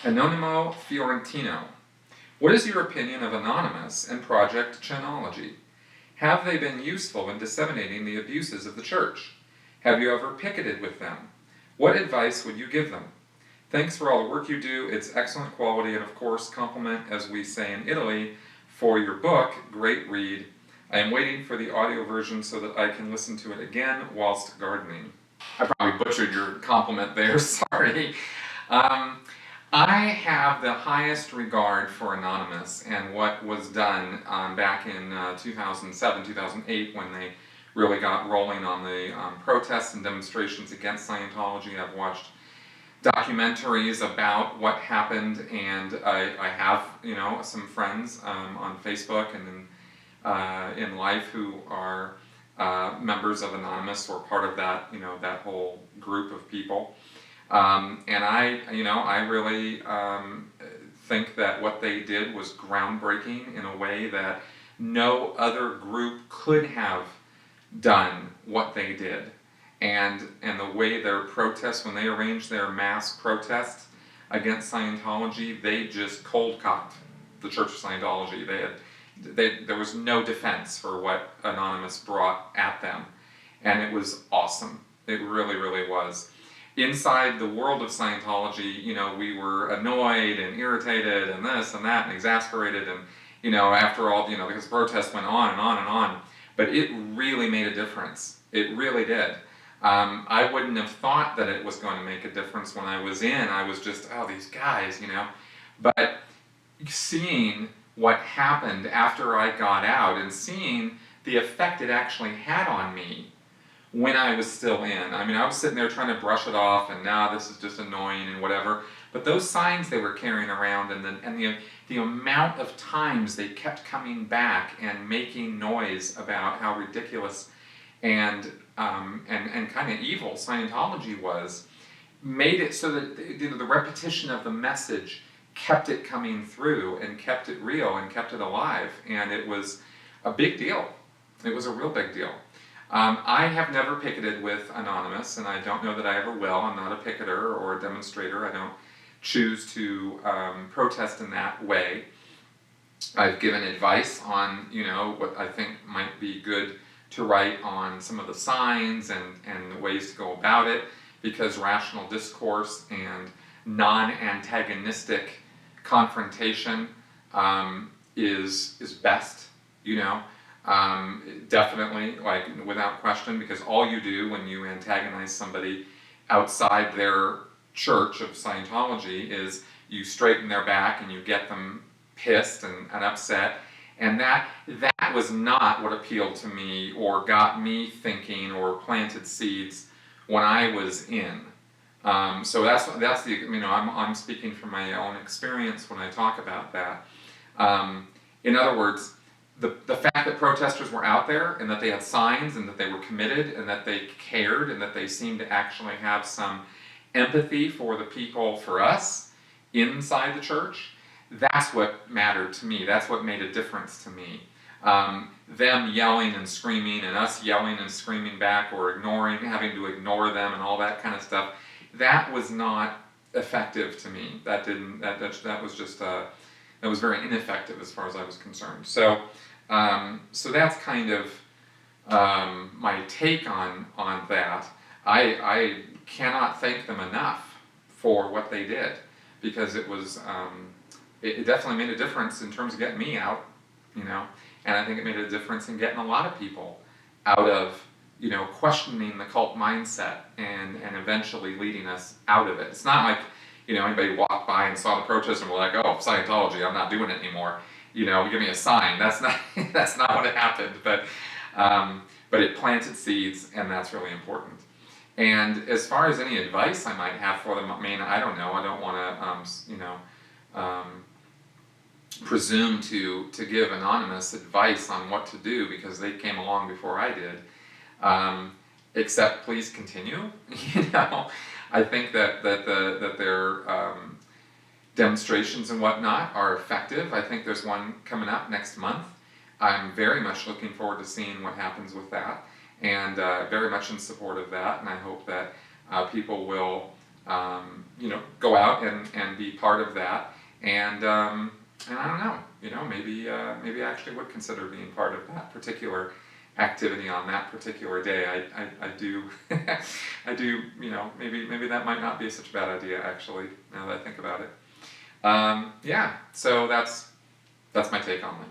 Anonimo Fiorentino. What is your opinion of Anonymous and Project Scientology? Have they been useful in disseminating the abuses of the church? Have you ever picketed with them? What advice would you give them? Thanks for all the work you do. It's excellent quality, and of course, compliment, as we say in Italy, for your book. Great read. I am waiting for the audio version so that I can listen to it again whilst gardening. I probably butchered your compliment there, sorry. I have the highest regard for Anonymous and what was done back in 2007, 2008 when they really got rolling on the protests and demonstrations against Scientology. I've watched documentaries about what happened, and I have, some friends on Facebook and in life who are members of Anonymous or part of that, that whole group of people. And I really think that what they did was groundbreaking in a way that no other group could have done what they did. And the way their protests, when they arranged their mass protests against Scientology, they just cold-cocked the Church of Scientology. There was no defense for what Anonymous brought at them. And it was awesome. It really, really was. Inside the world of Scientology, we were annoyed and irritated and this and that and exasperated and, after all, because protests went on and on and on. But it really made a difference. It really did. I wouldn't have thought that it was going to make a difference when I was in. I was just, these guys, But seeing what happened after I got out and seeing the effect it actually had on me when I was still in. I was sitting there trying to brush it off and now this is just annoying and whatever. But those signs they were carrying around and the amount of times they kept coming back and making noise about how ridiculous and kind of evil Scientology was, made it so that the repetition of the message kept it coming through and kept it real and kept it alive, and it was a big deal. It was a real big deal. I have never picketed with Anonymous, and I don't know that I ever will. I'm not a picketer or a demonstrator. I don't choose to protest in that way. I've given advice on, what I think might be good to write on some of the signs and the ways to go about it, because rational discourse and non-antagonistic confrontation is best, definitely, without question, because all you do when you antagonize somebody outside their church of Scientology is you straighten their back and you get them pissed and upset. And that was not what appealed to me or got me thinking or planted seeds when I was in. So that's the, I'm speaking from my own experience when I talk about that. In other words, the fact that protesters were out there and that they had signs and that they were committed and that they cared and that they seemed to actually have some empathy for the people, for us, inside the church, that's what mattered to me. That's what made a difference to me. Them yelling and screaming and us yelling and screaming back or having to ignore them and all that kind of stuff, that was not effective to me. That was just that was very ineffective as far as I was concerned. So that's kind of my take on that. I cannot thank them enough for what they did, because it was it definitely made a difference in terms of getting me out, and I think it made a difference in getting a lot of people out of questioning the cult mindset and eventually leading us out of it. It's not like anybody walked by and saw the protest and were like, oh, Scientology, I'm not doing it anymore. Give me a sign. That's not what happened. But it planted seeds, and that's really important. And as far as any advice I might have for them, I don't know. I don't want to presume to give Anonymous advice on what to do, because they came along before I did. Except please continue. I think that their demonstrations and whatnot are effective. I think there's one coming up next month. I'm very much looking forward to seeing what happens with that, and very much in support of that. And I hope that people will go out and be part of that. And I don't know, maybe maybe I actually would consider being part of that particular activity on that particular day. I do, I do, maybe that might not be such a bad idea actually, now that I think about it. Yeah, so that's my take on it.